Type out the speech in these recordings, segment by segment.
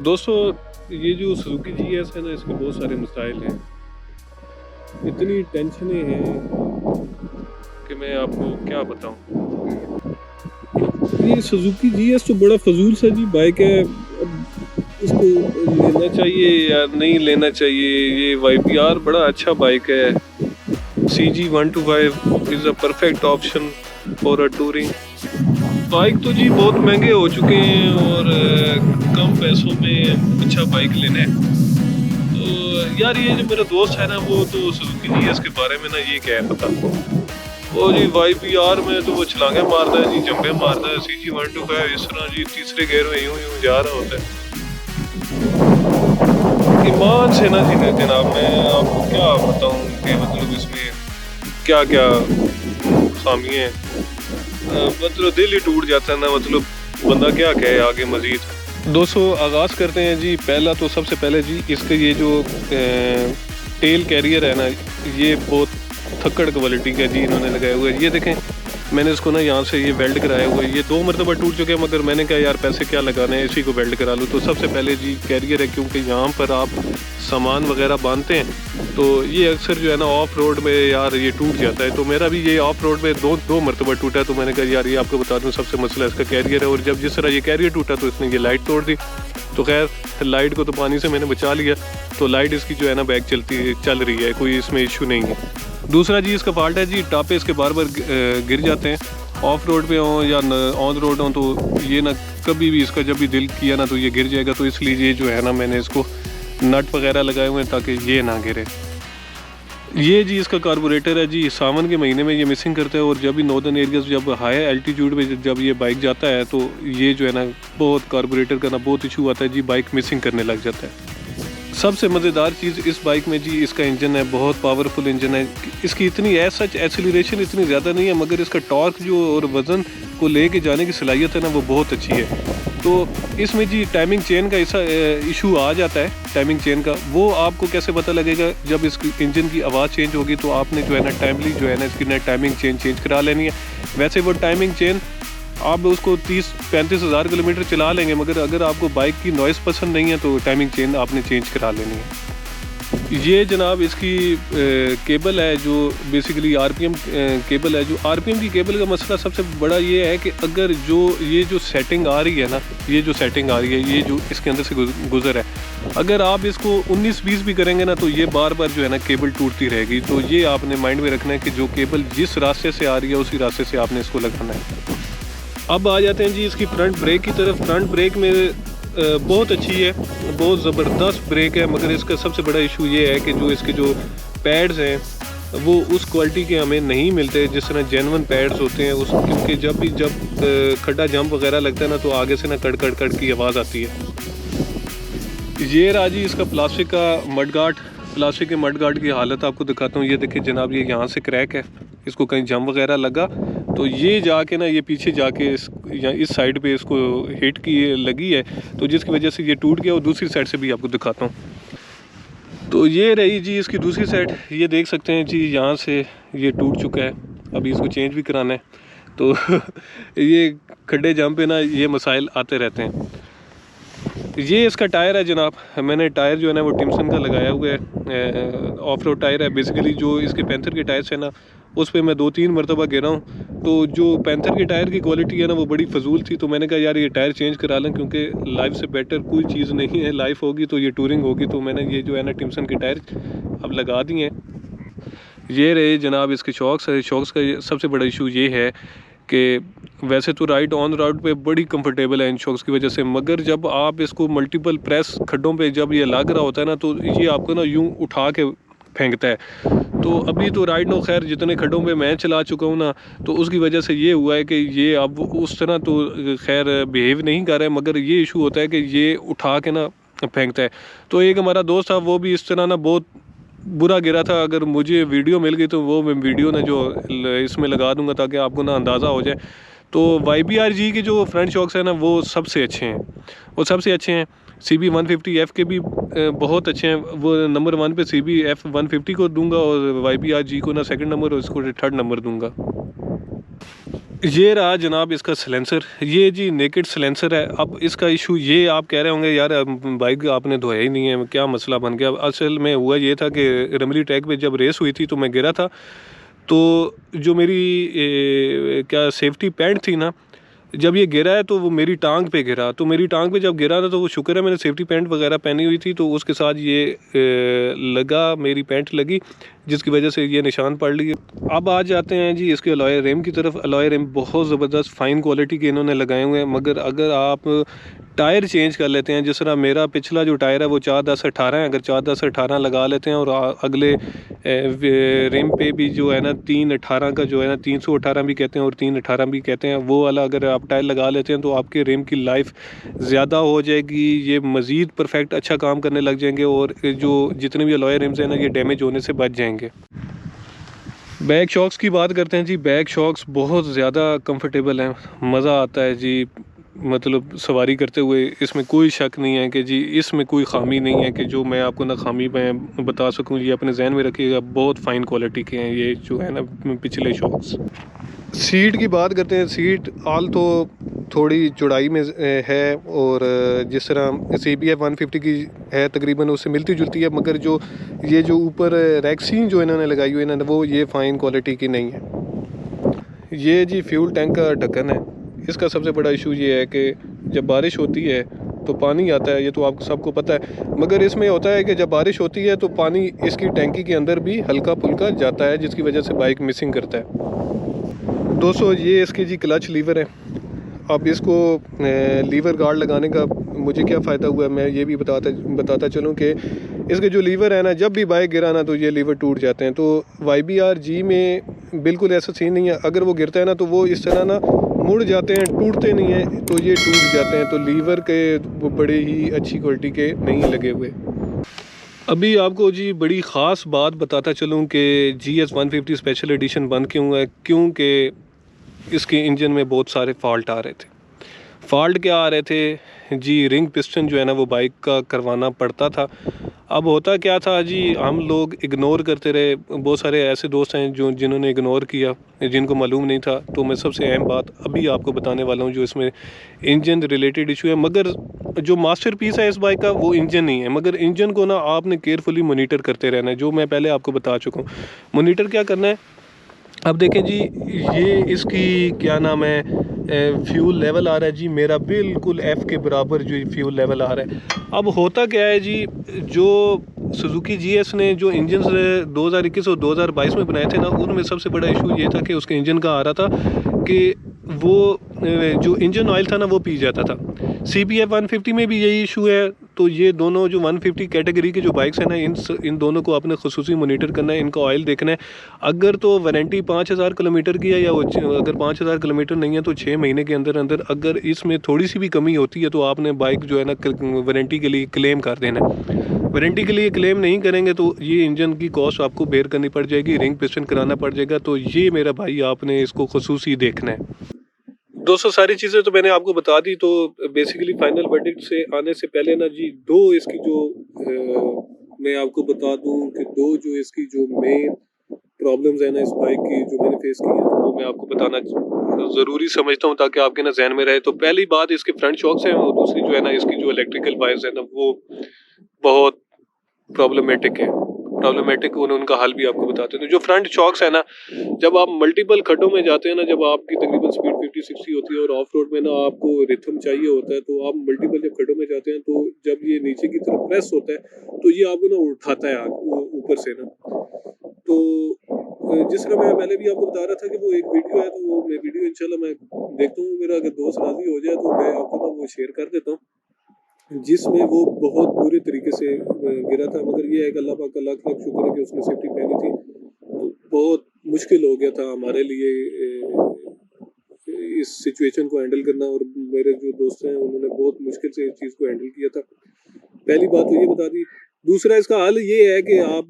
दोस्तों, ये जो सुजुकी जीएस है ना, इसके बहुत सारे मसाइल हैं। इतनी टेंशनें हैं कि मैं आपको क्या बताऊं। ये सुजुकी जीएस तो बड़ा फजूल सा जी बाइक है। अब इसको लेना चाहिए या नहीं लेना चाहिए? ये YPR बड़ा अच्छा बाइक है। CG125 is a perfect option for a touring bike. तो जी बहुत महंगे हो चुके हैं और कम पैसों में अच्छा बाइक लेना है तो यार, ये जो मेरा दोस्त है ना, वो तो सुजुकी जीएस के बारे में ना ये क्या है पता। वो जी YPR में तो वो छलांगे मारता है जी, जंपे मारता है। CG125 इस तरह जी तीसरे गेयर में यूं यूं जा रहा होता है। ईमान से ना जी जनाब, मैं आपको क्या बताऊं कि मतलब इसमें क्या क्या खामियां हैं। मतलब दिल ही टूट जाता है ना, मतलब बंदा क्या कहे आगे मजीद। दोस्तों, आगाज़ करते हैं जी। पहला तो सबसे पहले जी इसका ये जो टेल कैरियर है ना, ये बहुत थक्कड़ क्वालिटी का जी इन्होंने लगाया हुआ है। ये देखें, मैंने इसको ना यहाँ से ये वेल्ड कराया हुआ है। ये 2 मरतबा टूट चुके हैं, मगर मैंने कहा यार पैसे क्या लगाने हैं, इसी को वेल्ड करा लूँ। तो सबसे पहले जी कैरियर है, क्योंकि यहाँ पर आप सामान वगैरह बांधते हैं तो ये अक्सर जो है ना ऑफ रोड में यार ये टूट जाता है। तो मेरा भी ये ऑफ रोड में दो मरतबा टूटा है। तो मैंने कहा यार ये आपको बता दूँ, सबसे मसला इसका कैरियर है। और जब जिस तरह ये कैरियर टूटा तो इसने ये लाइट तोड़ दी। तो खैर, लाइट को तो पानी से मैंने बचा लिया। तो लाइट इसकी जो है ना बैक चल रही है, कोई इसमें इशू नहीं है। दूसरा जी इसका फॉल्ट है जी, टापे इसके बार बार गिर जाते हैं। ऑफ रोड पे हों या ऑन रोड हों तो ये ना कभी भी इसका जब भी दिल किया ना तो ये गिर जाएगा। तो इसलिए ये जो है ना मैंने इसको नट वगैरह लगाए हुए हैं ताकि ये ना गिरे। ये जी इसका कार्बोरेटर है जी, सावन के महीने में ये मिसिंग करता है। और जब भी नॉर्दर्न एरियाज, जब हाई एल्टीट्यूड पे जब ये बाइक जाता है तो ये जो है ना बहुत कार्बोरेटर का ना बहुत इशू आता है जी, बाइक मिसिंग करने लग जाता है। सबसे मज़ेदार चीज़ इस बाइक में जी इसका इंजन है, बहुत पावरफुल इंजन है। इसकी इतनी सच एक्सीलरेशन इतनी ज़्यादा नहीं है, मगर इसका टॉर्क जो और वज़न को लेके जाने की सलाहियत है ना वो बहुत अच्छी है। तो इसमें जी टाइमिंग चेन का ऐसा इशू आ जाता है। टाइमिंग चेन का वो आपको कैसे पता लगेगा? जब इस इंजन की आवाज़ चेंज होगी तो आपने जो है ना टाइमली जो है ना इसकी ना टाइमिंग चेन चेंज करा लेनी है। वैसे वो टाइमिंग चेन आप उसको 30-35 हज़ार किलोमीटर चला लेंगे, मगर अगर आपको बाइक की नॉइज़ पसंद नहीं है तो टाइमिंग चेन आपने चेंज करा लेनी है। ये जनाब इसकी केबल है जो बेसिकली RPM केबल है। जो RPM की केबल का मसला सबसे बड़ा ये है कि अगर ये जो सेटिंग आ रही है ना, ये जो सेटिंग आ रही है, ये जो इसके अंदर से गुजर है, अगर आप इसको 19-20 भी करेंगे ना तो ये बार बार जो है ना केबल टूटती रहेगी। तो ये आपने माइंड में रखना है कि जो केबल जिस रास्ते से आ रही है उसी रास्ते से आपने इसको लगाना है। अब आ जाते हैं जी इसकी फ्रंट ब्रेक की तरफ। फ्रंट ब्रेक में बहुत अच्छी है, बहुत ज़बरदस्त ब्रेक है। मगर इसका सबसे बड़ा इशू ये है कि जो इसके जो पैड्स हैं वो उस क्वालिटी के हमें नहीं मिलते जिस तरह जेन्युइन पैड्स होते हैं उस, क्योंकि जब खड्डा जंप वगैरह लगता है ना तो आगे से ना कड़ कड़ कड़ की आवाज़ आती है। ये रहा जी इसका प्लास्टिक का मड गार्ड। प्लास्टिक के मड गार्ड की हालत आपको दिखाता हूँ। ये देखिए जनाब, ये यहाँ से क्रैक है, इसको कहीं जंप वगैरह लगा तो ये जाके ना ये पीछे जाके इस साइड पे इसको हिट की लगी है, तो जिसकी वजह से ये टूट गया। और दूसरी साइड से भी आपको दिखाता हूँ। तो ये रही जी इसकी दूसरी साइड, ये देख सकते हैं जी यहाँ से ये टूट चुका है। अभी इसको चेंज भी कराना है। तो ये खड्डे जंप पे ना ये मसाइल आते रहते हैं। ये इसका टायर है जनाब, मैंने टायर जो है ना वो टिम्सन का लगाया हुआ है। ऑफ रोड टायर है। बेसिकली जो इसके पैंथर के टायर्स है ना उस पर मैं 2-3 मरतबा गिरा हूँ। तो जो पैंथर के टायर की क्वालिटी है ना वो बड़ी फजूल थी। तो मैंने कहा यार ये टायर चेंज करा लें, क्योंकि लाइफ से बेटर कोई चीज़ नहीं है। लाइफ होगी तो ये टूरिंग होगी। तो मैंने ये जो है ना टिम्सन के टायर अब लगा दिए हैं। ये रहे जनाब इसके शॉक्स है। शॉक्स का सबसे बड़ा इशू ये है कि वैसे तो राइड ऑन रोड पे बड़ी कंफर्टेबल है इन शॉक्स की वजह से, मगर जब आप इसको मल्टीपल प्रेस खड्डों पे जब ये लग रहा होता है ना तो ये आपको ना यूं उठा के फेंकता है। तो अभी तो राइड नो खैर जितने खड्डों पे मैं चला चुका हूँ ना तो उसकी वजह से ये हुआ है कि ये अब उस तरह तो खैर बिहेव नहीं कर रहा है, मगर ये इशू होता है कि ये उठा के ना फेंकता है। तो एक हमारा दोस्त था वो भी इस तरह ना बहुत बुरा गिरा था। अगर मुझे वीडियो मिल गई तो वो मैं वीडियो ना जो इसमें लगा दूंगा ताकि आपको ना अंदाज़ा हो जाए। तो YPR जी के जो फ्रंट शॉक्स हैं ना वो सबसे अच्छे हैं, वो सबसे अच्छे हैं। CB150F के भी बहुत अच्छे हैं। वो नंबर 1 पे CB F150 को दूंगा और YPR जी को ना सेकंड नंबर और इसको थर्ड नंबर दूंगा। ये रहा जनाब इसका सिलेंसर, ये जी नेकेड सिलेंसर है। अब इसका इशू ये आप कह रहे होंगे यार बाइक आपने धोया ही नहीं है, क्या मसला बन गया। असल में हुआ ये था कि रमली ट्रैक पे जब रेस हुई थी तो मैं गिरा था, तो जो मेरी क्या सेफ्टी पैंट थी ना, जब ये गिरा है तो वो मेरी टांग पे गिरा। तो मेरी टांग पे जब गिरा था तो वो शुक्र है मैंने सेफ्टी पैंट वगैरह पहनी हुई थी, तो उसके साथ ये लगा, मेरी पैंट लगी, जिसकी वजह से ये निशान पड़ लिए। अब आ जाते हैं जी इसके अलॉय रिम की तरफ। अलॉय रिम बहुत ज़बरदस्त फ़ाइन क्वालिटी के इन्होंने लगाए हुए हैं, मगर अगर आप टायर चेंज कर लेते हैं, जिस तरह मेरा पिछला जो टायर है वो 4-10-18 है, अगर 4-10-18 लगा लेते हैं और अगले रिम पे भी जो है ना 3-18 का जो है ना 318 भी कहते हैं और 318 भी कहते हैं, वो वाला अगर आप टायर लगा लेते हैं तो आपके रिम की लाइफ ज़्यादा हो जाएगी, ये मज़ीद परफेक्ट अच्छा काम करने लग जाएंगे और जो जितने भी अलॉय रिम्स हैं ना ये डैमेज होने से बच जाएंगे। बैक शॉक्स की बात करते हैं जी। बैक शॉक्स बहुत ज़्यादा कंफर्टेबल हैं, मज़ा आता है जी, मतलब सवारी करते हुए इसमें कोई शक नहीं है कि जी इसमें कोई ख़ामी नहीं है कि जो मैं आपको ना ख़ामी मैं बता सकूं। ये अपने जहन में रखिएगा, बहुत फ़ाइन क्वालिटी के हैं ये जो है ना पिछले शॉक्स। सीट की बात करते हैं। सीट आल तो थोड़ी चौड़ाई में है और जिस तरह CBF 150 की है तकरीबन उससे मिलती जुलती है, मगर जो ये जो ऊपर रैक्सीन जो इन्होंने लगाई हुई है ना वो ये फ़ाइन क्वालिटी की नहीं है। ये जी फ्यूल टैंक का ढक्कन है। इसका सबसे बड़ा इशू ये है कि जब बारिश होती है तो पानी आता है, ये तो आप सबको पता है, मगर इसमें होता है कि जब बारिश होती है तो पानी इसकी टैंकी के अंदर भी हल्का फुल्का जाता है, जिसकी वजह से बाइक मिसिंग करता है। दोस्तों ये इसकी जी क्लच लीवर है। अब इसको लीवर गार्ड लगाने का मुझे क्या फ़ायदा हुआ, मैं ये भी बताता चलूँ कि इसके जो लीवर है ना, जब भी बाइक गिरा ना तो ये लीवर टूट जाते हैं। तो YBR-G में बिल्कुल ऐसा सीन नहीं है, अगर वो गिरता है ना तो वो इस तरह ना मुड़ जाते हैं, टूटते नहीं हैं, तो ये टूट जाते हैं। तो लीवर के वो बड़े ही अच्छी क्वालिटी के नहीं लगे हुए। अभी आपको जी बड़ी ख़ास बात बताता चलूँ कि GS 150 स्पेशल एडिशन बंद क्यों है, क्योंकि इसके इंजन में बहुत सारे फॉल्ट आ रहे थे। फॉल्ट क्या आ रहे थे जी, रिंग पिस्टन जो है ना वो बाइक का करवाना पड़ता था। अब होता क्या था जी, हम लोग इग्नोर करते रहे। बहुत सारे ऐसे दोस्त हैं जिन्होंने इग्नोर किया, जिनको मालूम नहीं था। तो मैं सबसे अहम बात अभी आपको बताने वाला हूँ जो इसमें इंजन रिलेटेड इशू है, मगर जो मास्टर पीस है इस बाइक का वो इंजन नहीं है, मगर इंजन को ना आपने केयरफुली मोनीटर करते रहना है, जो मैं पहले आपको बता चुका हूँ। मोनीटर क्या करना है, अब देखें जी, ये इसकी क्या नाम है फ्यूल लेवल आ रहा है जी मेरा बिल्कुल F के बराबर जो फ्यूल लेवल आ रहा है। अब होता क्या है जी, जो सुजुकी GS ने जो इंजन 2021 और 2022 में बनाए थे ना, उनमें सबसे बड़ा इशू ये था कि उसके इंजन का आ रहा था कि वो जो इंजन ऑयल था ना वो पी जाता था। CBF 150 में भी यही इशू है। तो ये दोनों जो 150 कैटेगरी के जो बाइक्स हैं ना, इन दोनों को आपने खुसूसी मोनीटर करना है, इनका ऑयल देखना है। अगर तो वारंटी 5000 किलोमीटर की है, या अगर 5000 किलोमीटर नहीं है तो 6 महीने के अंदर अंदर अगर इसमें थोड़ी सी भी कमी होती है तो आपने बाइक जो है ना वारंटी के लिए क्लेम कर देना है। वारंटी के लिए क्लेम नहीं करेंगे तो ये इंजन की कॉस्ट आपको बेयर करनी पड़ जाएगी, रिंग पिस्टन कराना पड़ जाएगा। तो ये मेरा भाई आपने इसको खुसूसी देखना है। दोस्तों सारी चीज़ें तो मैंने आपको बता दी। तो बेसिकली फाइनल वर्डिक्ट से आने से पहले ना जी, दो इसकी जो मैं आपको बता दूं कि दो जो इसकी जो मेन प्रॉब्लम्स है ना इस बाइक की जो मैंने फेस की है, तो वो मैं आपको बताना ज़रूरी समझता हूँ ताकि आपके ना जहन में रहे। तो पहली बात इसके फ्रंट शॉक्स हैं, और दूसरी जो है ना इसकी जो इलेक्ट्रिकल वायर्स है ना वो बहुत प्रॉब्लमेटिक है। प्रॉब्लमेटिक उनका हल भी आपको बताते हैं। तो जो फ्रंट शॉक्स है ना, जब आप मल्टीपल खड्डों में जाते हैं ना, जब आपकी तकरीबन स्पीड 50-60 होती है और ऑफ रोड में ना आपको रिथम चाहिए होता है, तो आप मल्टीपल जब खड्डों में जाते हैं तो जब ये नीचे की तरफ प्रेस होता है तो ये आपको ना उठाता है ऊपर से ना। तो जिस तरह मैं पहले भी आपको बता रहा था कि वो एक वीडियो है, तो वो मैं वीडियो इंशाल्लाह मैं देखता हूँ, मेरा अगर दोस्त राजी हो जाए तो मैं आपको ना वो शेयर कर देता हूँ, जिसमें वो बहुत बुरे तरीके से गिरा था। मगर ये है कि अल्लाह पाक का लाख लाख शुक्र है कि उसने सेफ्टी पहनी थी। तो बहुत मुश्किल हो गया था हमारे लिए इस सिचुएशन को हैंडल करना, और मेरे जो दोस्त हैं उन्होंने बहुत मुश्किल से इस चीज़ को हैंडल किया था। पहली बात तो ये बता दी। दूसरा इसका हल ये है कि आप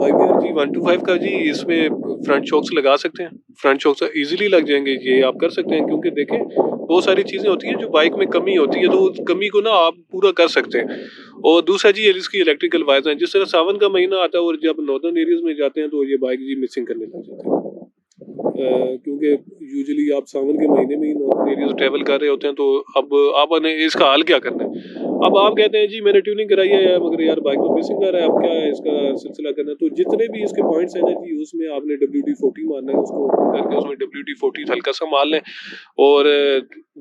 YBR-G 125 का जी इसमें फ्रंट शॉक्स लगा सकते हैं। फ्रंट शॉक्स इजीली लग जाएंगे, ये आप कर सकते हैं, क्योंकि देखें बहुत सारी चीज़ें होती हैं जो बाइक में कमी होती है, तो उस कमी को ना आप पूरा कर सकते हैं। और दूसरा जी इसकी इलेक्ट्रिकल वायर्स हैं। जिस तरह सावन का महीना आता है और जब नॉर्दर्न एरियाज में जाते हैं तो ये बाइक जी मिसिंग करने लग जाते हैं, क्योंकि यूजुअली आप सावन के महीने में ही नॉर्दर्न एरिया से ट्रैवल कर रहे होते हैं, तो अब आपने इसका हल क्या करना है? अब आप कहते हैं जी मैंने ट्यूनिंग कराई है मगर यार बाइक तो मिसिंग कर रहा है, अब क्या है इसका सिलसिला करना है? तो जितने भी इसके पॉइंट्स हैं ना जी, उसमें आपने WD-40 मारना है, उसको ओपन करके उसमें WD-40 हल्का सा मार लें। और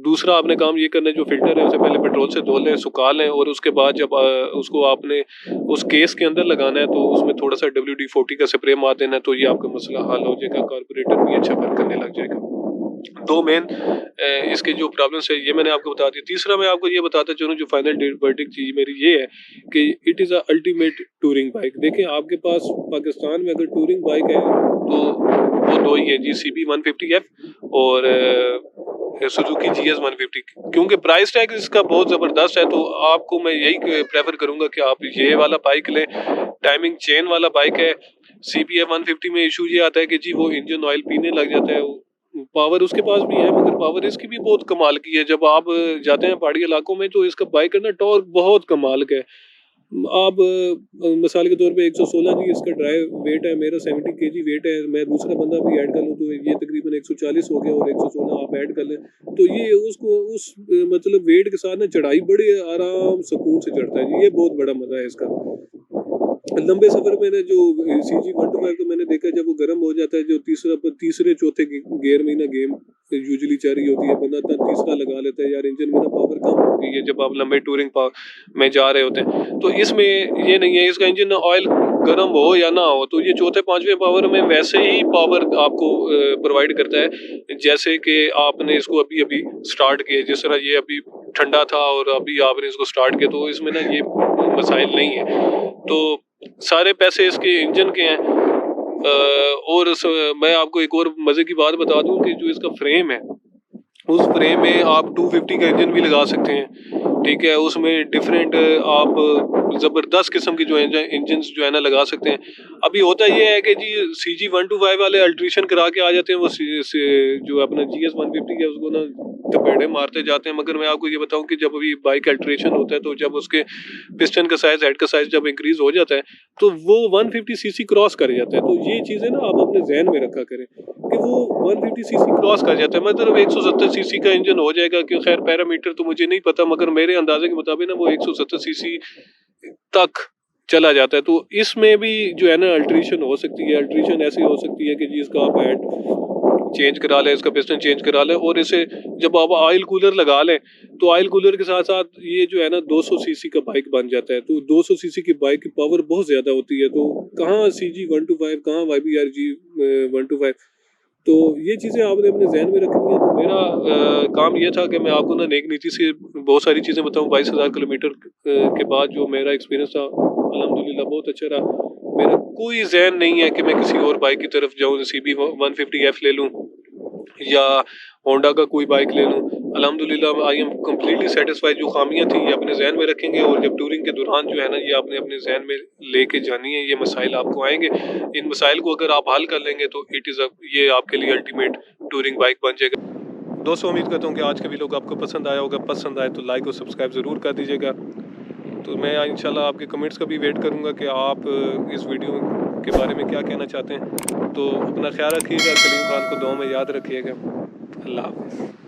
दूसरा आपने काम ये करना है, जो फिल्टर है उसे पहले पेट्रोल से धो लें, सुखा लें, और उसके बाद जब उसको आपने उस केस के अंदर लगाना है तो उसमें थोड़ा सा WD-40 का स्प्रे मार देना है, तो ये आपका मसला हल हो जाएगा, कार्बोरेटर भी अच्छा वर्क करने लग जाएगा। दो मेन इसके जो प्रॉब्लम्स है ये मैंने आपको बता दिया। तीसरा मैं आपको ये बताता चलूँ, जो फाइनल वर्डिक्ट चीज़ मेरी ये है कि it is a ultimate touring bike. देखें आपके पास पाकिस्तान में अगर टूरिंग बाइक है तो वो दो ही है जी, CB 150F और सुजुकी GS 150। क्योंकि प्राइस टैग इसका बहुत ज़बरदस्त है, तो आपको मैं यही प्रेफर करूँगा कि आप ये वाला बाइक लें। टाइमिंग चेन वाला बाइक है। CB 150 में इशू ये आता है कि जी वो इंजन ऑयल पीने लग जाता है। पावर उसके पास भी है मगर पावर इसकी भी बहुत कमाल की है। जब आप जाते हैं पहाड़ी इलाकों में तो इसका बाइक का ना टॉर्क बहुत कमाल का है। आप मिसाल के तौर पे 116 जी इसका ड्राइव वेट है, मेरा 70 kg वेट है, मैं दूसरा बंदा भी ऐड कर लूँ तो ये तकरीबन 140 हो गया, और 116 आप ऐड कर लें तो ये उसको उस मतलब वेट के साथ ना चढ़ाई बड़े आराम सुकून से चढ़ता है जी। ये बहुत बड़ा मजा है इसका। लंबे सफर में जो CG 125 को मैंने देखा, जब वो गर्म हो जाता है, जो तीसरे चौथे गियर में ना गेम यूजुअली चल रही होती है, बंदा तब तीसरा लगा लेता है, यार इंजन में ना पावर कम हो गई है जब आप लंबे टूरिंग में जा रहे होते हैं। तो इसमें ये नहीं है, इसका इंजन ऑयल गर्म हो या ना हो तो ये चौथे पांचवें पावर में वैसे ही पावर आपको प्रोवाइड करता है जैसे कि आपने इसको अभी अभी स्टार्ट किया। जिस तरह ये अभी ठंडा था और अभी आपने इसको स्टार्ट किया, तो इसमें ना ये मसाइल नहीं है। तो सारे पैसे इसके इंजन के हैं। और मैं आपको एक और मजे की बात बता दूं कि जो इसका फ्रेम है, उस फ्रेम में आप 250 का इंजन भी लगा सकते हैं। ठीक है, उसमें डिफरेंट आप ज़बरदस्त किस्म के जो इंजन जो है ना लगा सकते हैं। अभी होता ये है कि जी CG 125 वाले अल्ट्रेशन करा के आ जाते हैं, वो जो अपना GS 150 है उसको ना थपेड़े मारते जाते हैं। मगर मैं आपको ये बताऊं कि जब अभी बाइक अल्ट्रेशन होता है तो जब उसके पिस्टन का साइज, हेड का साइज जब इंक्रीज हो जाता है तो वो 150cc क्रॉस कर जाता है। तो ये चीज़ें ना आप अपने जहन में रखा करें कि वो 150cc क्रॉस कर जाता है, मतलब 170cc का इंजन हो जाएगा। कि खैर पैरामीटर तो मुझे नहीं पता, मगर मेरे अंदाजे के मुताबिक ना वो 170cc तक चला जाता है। तो इसमें भी जो है ना अल्ट्रेशन हो सकती है। अल्ट्रेशन ऐसी हो सकती है कि जी इसका आप हेड चेंज करा लें, इसका पिस्टन चेंज करा लें, और इसे जब आप ऑयल कूलर लगा लें तो ऑयल कूलर के साथ साथ ये जो है ना 200cc का बाइक बन जाता है। तो 200cc की बाइक की पावर बहुत ज़्यादा होती है। तो कहाँ CG 125, कहाँ YBRG 125, तो ये चीज़ें आपने अपने जहन में रखनी है। तो मेरा काम ये था कि मैं आपको ना नेक नीति से बहुत सारी चीज़ें बताऊँ। 22,000 किलोमीटर के बाद जो मेरा एक्सपीरियंस था अल्हम्दुलिल्लाह बहुत अच्छा रहा। मेरा कोई ज़हन नहीं है कि मैं किसी और बाइक की तरफ जाऊँ, CB 150F ले लूँ या होंडा का कोई बाइक ले लूँ। अल्हम्दुलिल्लाह आई एम कम्प्लीटली सेटिस्फाइड। जो खामियां थी ये अपने जहन में रखेंगे, और जब टूरिंग के दौरान जो है ना ये आपने अपने जहन में लेके जानी है। ये मसाइल आपको आएंगे, इन मसाइल को अगर आप हल कर लेंगे तो ये आपके लिए अल्टीमेट टूरिंग बाइक बन जाएगा। दोस्तों उम्मीद करता हूँ कि आज का वीडियो आपको पसंद आया होगा। पसंद आए तो लाइक और सब्सक्राइब ज़रूर कर दीजिएगा। तो मैं इंशाल्लाह आपके कमेंट्स का भी वेट करूँगा कि आप इस वीडियो के बारे में क्या कहना चाहते हैं। तो अपना ख्याल रखिएगा, कलीम खान को दुआ में याद रखिएगा। अल्लाह हाफ़िज़।